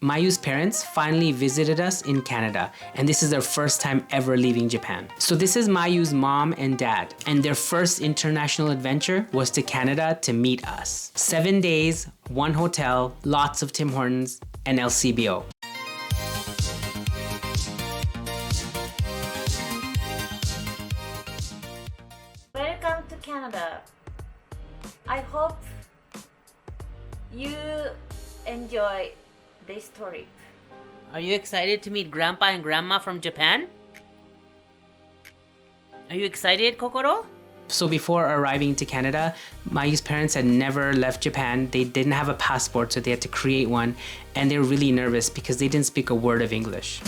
Mayu's parents finally visited us in Canada, and this is their first time ever leaving Japan. So this is Mayu's mom and dad, and their first international adventure was to Canada to meet us. 7 days, 1 hotel, lots of Tim Hortons, and LCBO. Welcome to Canada. I hope you enjoy this trip. Are you excited to meet Grandpa and Grandma from Japan? Are you excited, Kokoro? So before arriving to Canada, Mayu's parents had never left Japan. They didn't have a passport, so they had to create one, and they were really nervous because they didn't speak a word of English.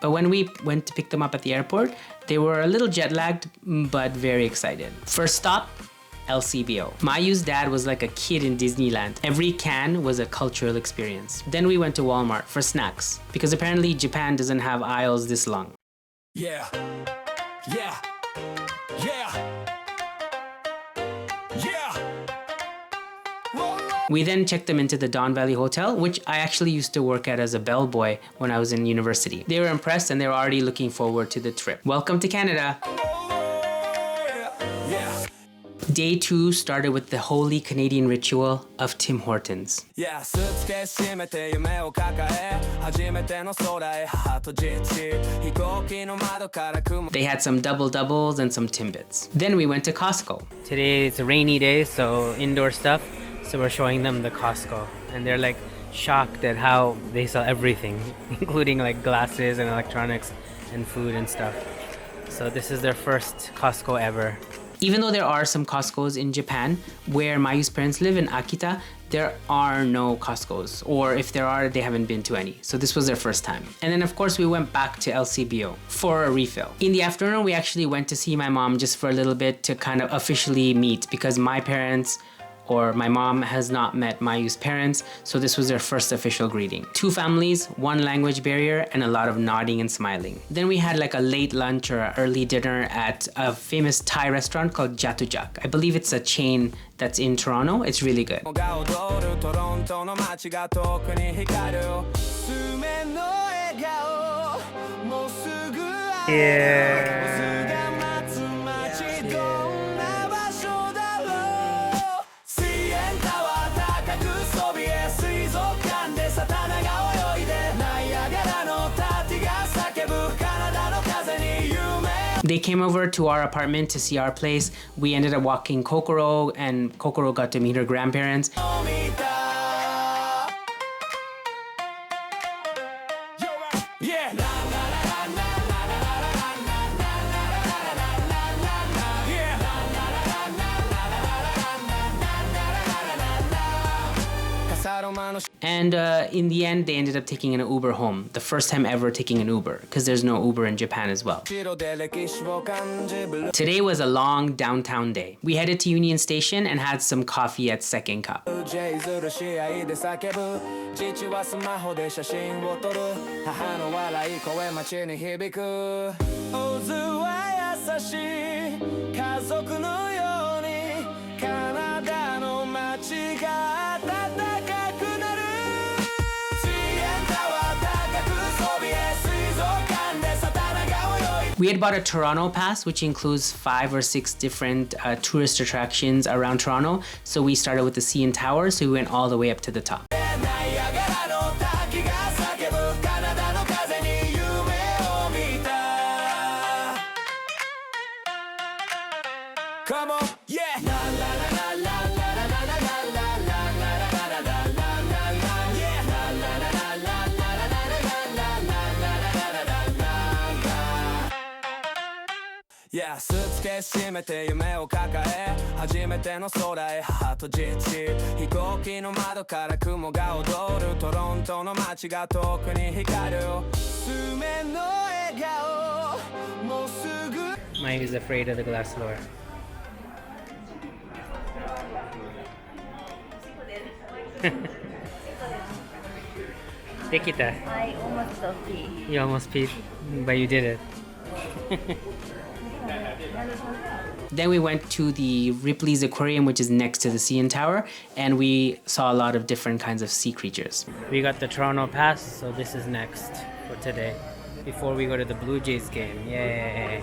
But when we went to pick them up at the airport, they were a little jet-lagged, but very excited. First stop, LCBO. Mayu's dad was like a kid in Disneyland. Every can was a cultural experience. Then we went to Walmart for snacks, because apparently Japan doesn't have aisles this long. Yeah. Yeah. Yeah. Yeah. We then checked them into the Don Valley Hotel, which I actually used to work at as a bellboy when I was in university. They were impressed and they were already looking forward to the trip. Welcome to Canada. Day 2 started with the holy Canadian ritual of Tim Hortons. They had some double-doubles and some Timbits. Then we went to Costco. Today it's a rainy day, so indoor stuff. So we're showing them the Costco. And they're like shocked at how they sell everything, including like glasses and electronics and food and stuff. So this is their first Costco ever. Even though there are some Costcos in Japan, where Mayu's parents live in Akita, there are no Costcos, or if there are, they haven't been to any. So this was their first time. And then of course we went back to LCBO for a refill. In the afternoon, we actually went to see my mom just for a little bit to kind of officially meet, because my parents or my mom has not met Mayu's parents, so this was their first official greeting. 2 families, 1 language barrier, and a lot of nodding and smiling. Then we had like a late lunch or an early dinner at a famous Thai restaurant called Jatujak. I believe it's a chain that's in Toronto. It's really good. Yeah. They came over to our apartment to see our place. We ended up walking Kokoro, and Kokoro got to meet her grandparents. And in the end, they ended up taking an Uber home. The first time ever taking an Uber, because there's no Uber in Japan as well. Today was a long downtown day. We headed to Union Station and had some coffee at Second Cup. We had bought a Toronto pass, which includes 5 or 6 different tourist attractions around Toronto. So we started with the CN Tower, so we went all the way up to the top. Come on, yeah. Yeah, スーツケース閉めて夢を抱え初めての空へハート実地飛行機の窓から雲が踊るトロントの街が遠くに光る夢の笑顔もうすぐ Mayu is afraid of the glass floor. Dekita. I almost peed. You almost peed, but you did it. Then we went to the Ripley's Aquarium, which is next to the CN Tower, and we saw a lot of different kinds of sea creatures. We got the Toronto Pass, so this is next for today, before we go to the Blue Jays game. Yay!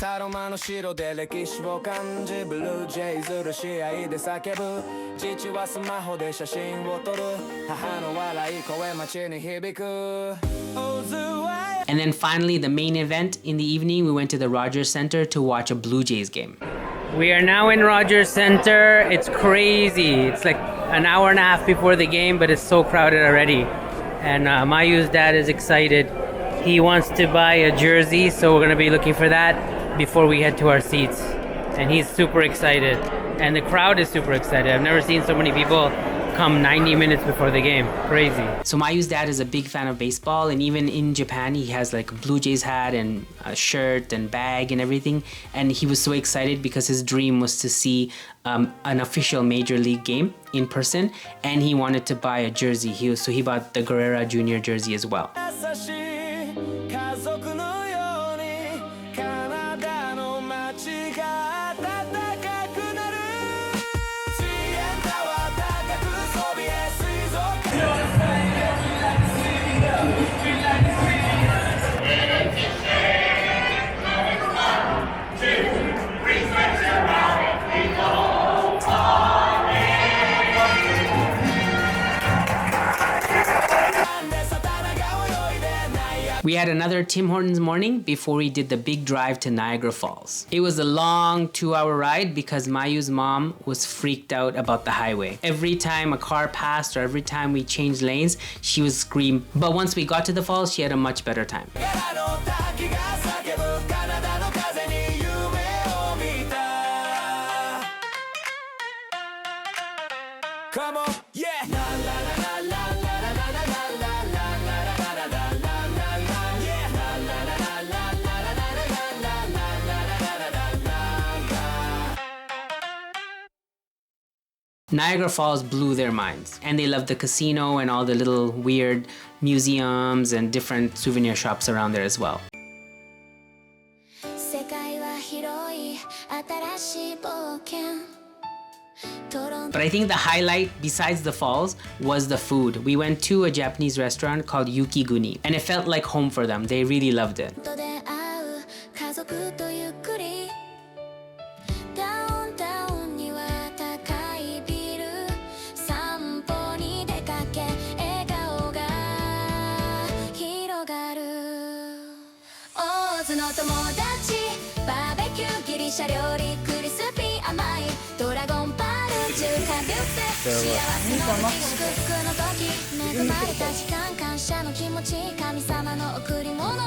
Casa Loma の城で歴史を感じブルージェイズの試合で叫ぶ父はスマホで写真を撮る母の笑い声街に響く And then finally, the main event in the evening, we went to the Rogers Center to watch a Blue Jays game. We are now in Rogers Center. It's crazy. It's like an hour and a half before the game, but it's so crowded already. And Mayu's dad is excited. He wants to buy a jersey, so we're gonna be looking for that before we head to our seats. And he's super excited. And the crowd is super excited. I've never seen so many people come 90 minutes before the game. Crazy. So Mayu's dad is a big fan of baseball, and even in Japan he has like a Blue Jays hat and a shirt and bag and everything, and he was so excited because his dream was to see an official major league game in person, and he wanted to buy a jersey. So he bought the Guerrera Jr. jersey as well. We had another Tim Hortons morning before we did the big drive to Niagara Falls. It was a long 2-hour ride because Mayu's mom was freaked out about the highway. Every time a car passed or every time we changed lanes, she would scream. But once we got to the falls, she had a much better time. Come on, yeah. Niagara Falls blew their minds, and they loved the casino and all the little weird museums and different souvenir shops around there as well. But I think the highlight, besides the falls, was the food. We went to a Japanese restaurant called Yukiguni, and it felt like home for them. They really loved it.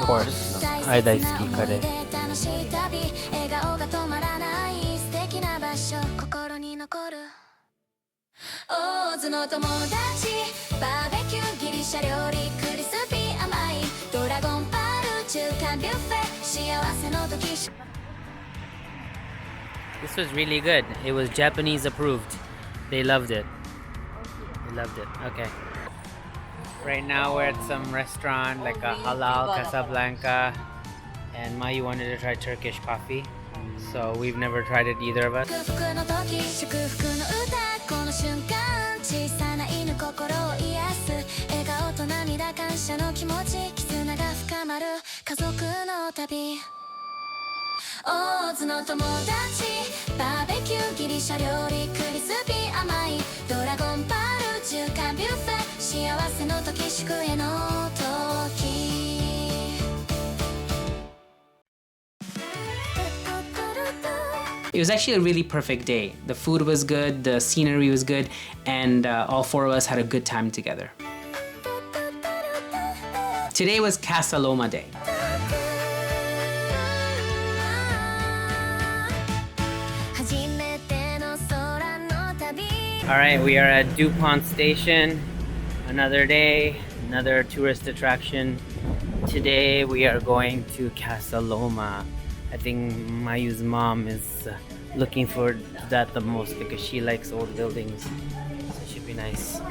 Of course, I like curry. This was really good. It was Japanese approved. They loved it. They loved it. Okay. Right now we're at some restaurant like a halal Casablanca, and Mayu wanted to try Turkish coffee. So we've never tried it, either of us. It was actually a really perfect day. The food was good, the scenery was good, and all four of us had a good time together. Today was Casa Loma Day. Alright, we are at DuPont Station. Another day, another tourist attraction. Today we are going to Casa Loma. I think Mayu's mom is looking forward to that the most because she likes old buildings. So it should be nice.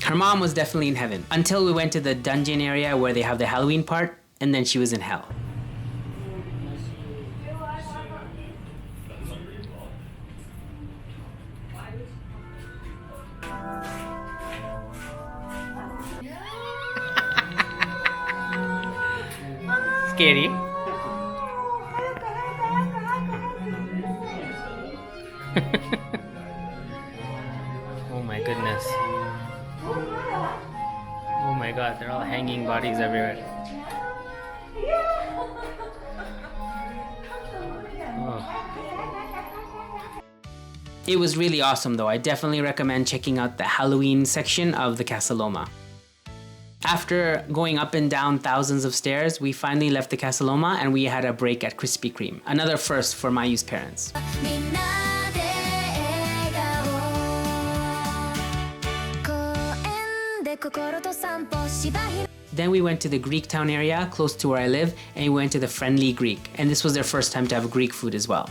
Her mom was definitely in heaven until we went to the dungeon area where they have the Halloween part, and then she was in hell. Scary. Oh my goodness. Oh my god, they're all hanging bodies everywhere. Oh. It was really awesome though. I definitely recommend checking out the Halloween section of the Casa Loma. After going up and down thousands of stairs, we finally left the Casa Loma and we had a break at Krispy Kreme. Another first for Mayu's parents. Then we went to the Greek town area close to where I live, and we went to the Friendly Greek, and this was their first time to have Greek food as well.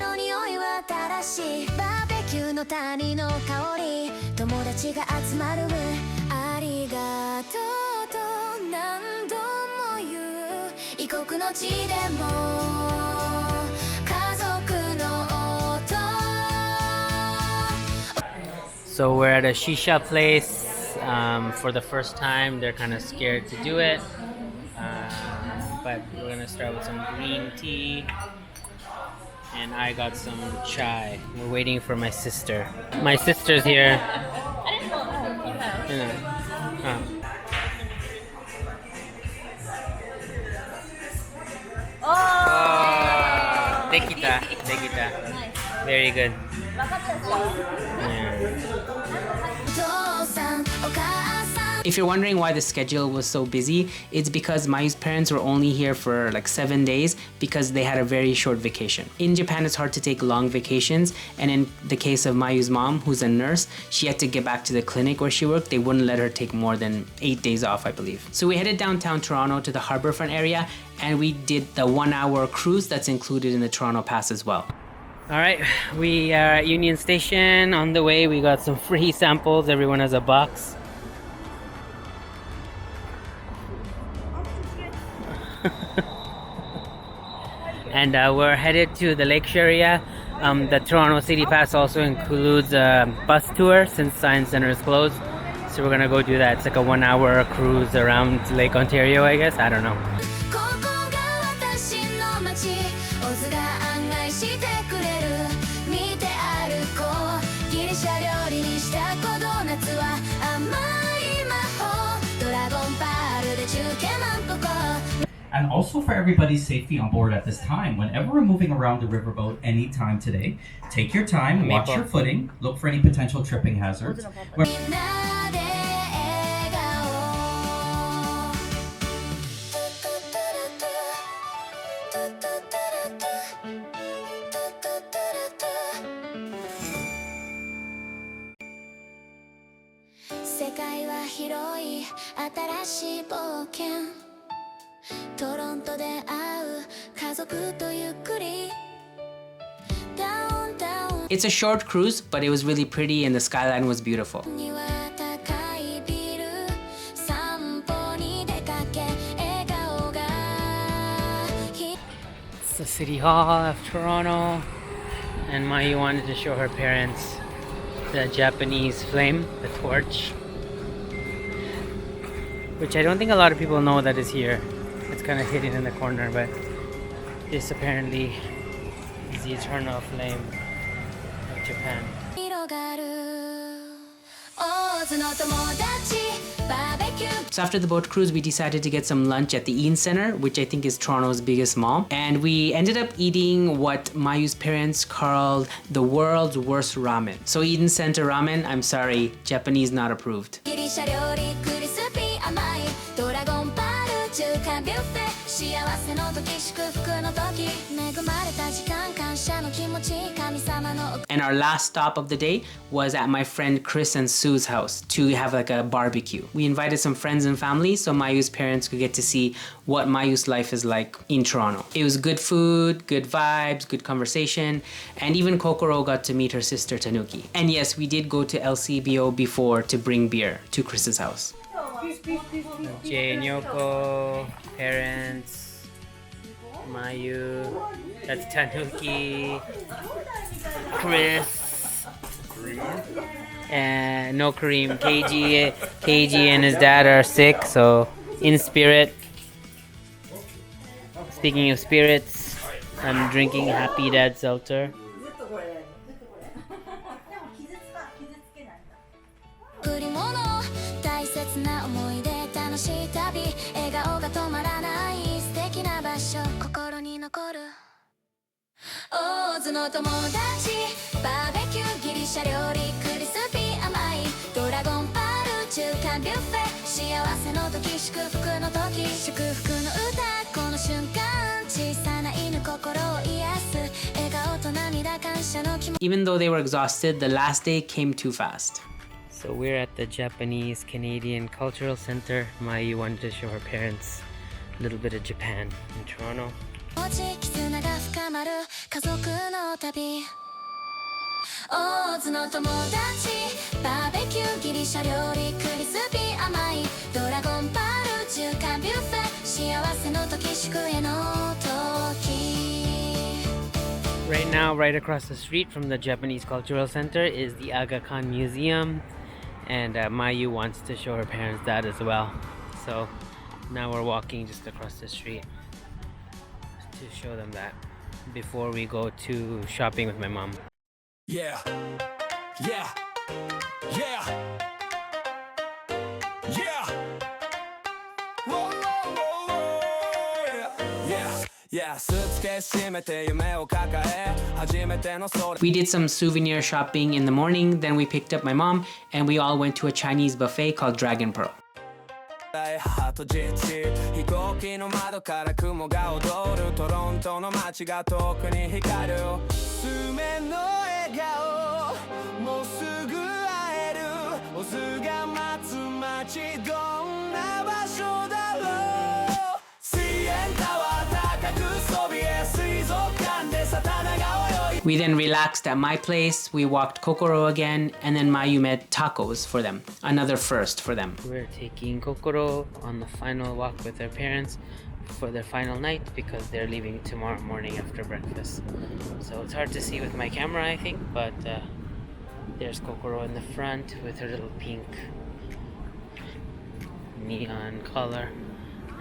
So we're at a shisha place. For the first time, they're kind of scared to do it, but we're gonna start with some green tea, and I got some chai. We're waiting for my sister. My sister's here. Oh, dekita. Very good. If you're wondering why the schedule was so busy, it's because Mayu's parents were only here for like 7 days because they had a very short vacation. In Japan, it's hard to take long vacations, and in the case of Mayu's mom, who's a nurse, she had to get back to the clinic where she worked. They wouldn't let her take more than 8 days off, I believe. So we headed downtown Toronto to the Harbourfront area, and we did the 1-hour cruise that's included in the Toronto Pass as well. Alright, we are at Union Station. On the way, we got some free samples. Everyone has a box. And we're headed to the lakeshore area. The Toronto City Pass also includes a bus tour since Science Center is closed. So we're gonna go do that. It's like a 1-hour cruise around Lake Ontario, I guess. I don't know. And also for everybody's safety on board at this time, whenever we're moving around the riverboat anytime today, take your time, watch your footing, look for any potential tripping hazards. It's a short cruise, but it was really pretty and the skyline was beautiful. It's the City Hall of Toronto, and Mayu wanted to show her parents the Japanese flame, the torch. which I don't think a lot of people know that is here. It's kind of hidden in the corner, but this apparently is the eternal flame of Japan. So after the boat cruise, we decided to get some lunch at the Eaton Center, which I think is Toronto's biggest mall. And we ended up eating what Mayu's parents called the world's worst ramen. So Eaton Center ramen, I'm sorry, Japanese not approved. And our last stop of the day was at my friend Chris and Sue's house to have like a barbecue. We invited some friends and family so Mayu's parents could get to see what Mayu's life is like in Toronto. It was good food, good vibes, good conversation, and even Kokoro got to meet her sister Tanuki. And yes, we did go to LCBO before to bring beer to Chris's house. Jay and Yoko, parents, Mayu, that's Tanuki, Chris, and no Kareem. KG and his dad are sick, so in spirit. Speaking of spirits, I'm drinking Happy Dad Seltzer. Even though they were exhausted, the last day came too fast. So we're at the Japanese Canadian Cultural Center. Mayu wanted to show her parents a little bit of Japan in Toronto. Right now, right across the street from the Japanese Cultural Center is the Aga Khan Museum, and Mayu wants to show her parents that as well. So now we're walking just across the street to show them that before we go to shopping with my mom. Yeah, yeah, yeah, yeah. Whoa, whoa, whoa, whoa. Yeah, yeah. We did some souvenir shopping in the morning, then we picked up my mom and we all went to a Chinese buffet called Dragon Pearl. We then relaxed at my place, we walked Kokoro again, and then Mayu made tacos for them. Another first for them. We're taking Kokoro on the final walk with their parents for their final night because they're leaving tomorrow morning after breakfast. So it's hard to see with my camera, I think, but there's Kokoro in the front with her little pink neon color.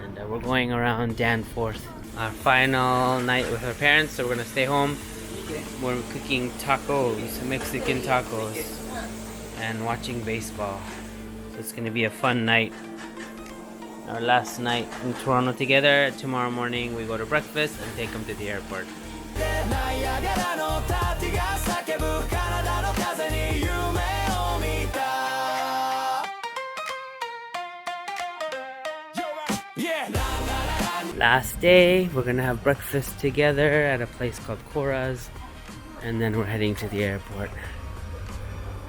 And we're going around Danforth. Our final night with our parents, so we're gonna stay home. We're cooking tacos, Mexican tacos, and watching baseball. So it's gonna be a fun night. Our last night in Toronto together. Tomorrow morning we go to breakfast and take them to the airport. Last day, we're gonna have breakfast together at a place called Cora's, and then we're heading to the airport.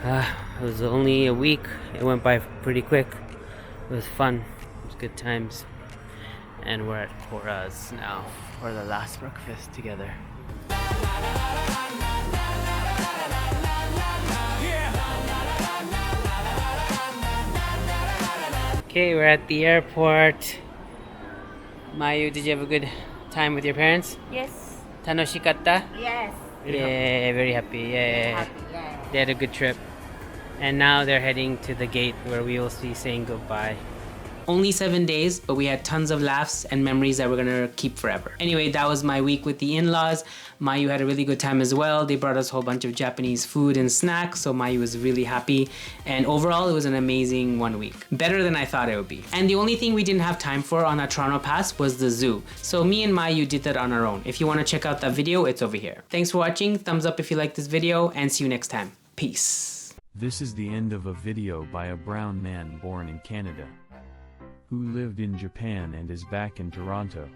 It was only a week. It went by pretty quick. It was fun. It was good times. And we're at Cora's now for the last breakfast together. Okay, we're at the airport. Mayu, did you have a good time with your parents? Yes. Tanoshikatta? Yes. Yeah, very happy. Yeah. They had a good trip. And now they're heading to the gate where we will be saying goodbye Only 7 days, but we had tons of laughs and memories that we're gonna keep forever. Anyway, that was my week with the in-laws. Mayu had a really good time as well. They brought us a whole bunch of Japanese food and snacks, so Mayu was really happy. And overall, it was an amazing 1 week. Better than I thought it would be. And the only thing we didn't have time for on our Toronto pass was the zoo. So me and Mayu did that on our own. If you want to check out that video, it's over here. Thanks for watching. Thumbs up if you like this video, and see you next time. Peace. This is the end of a video by a brown man born in Canada, who lived in Japan and is back in Toronto.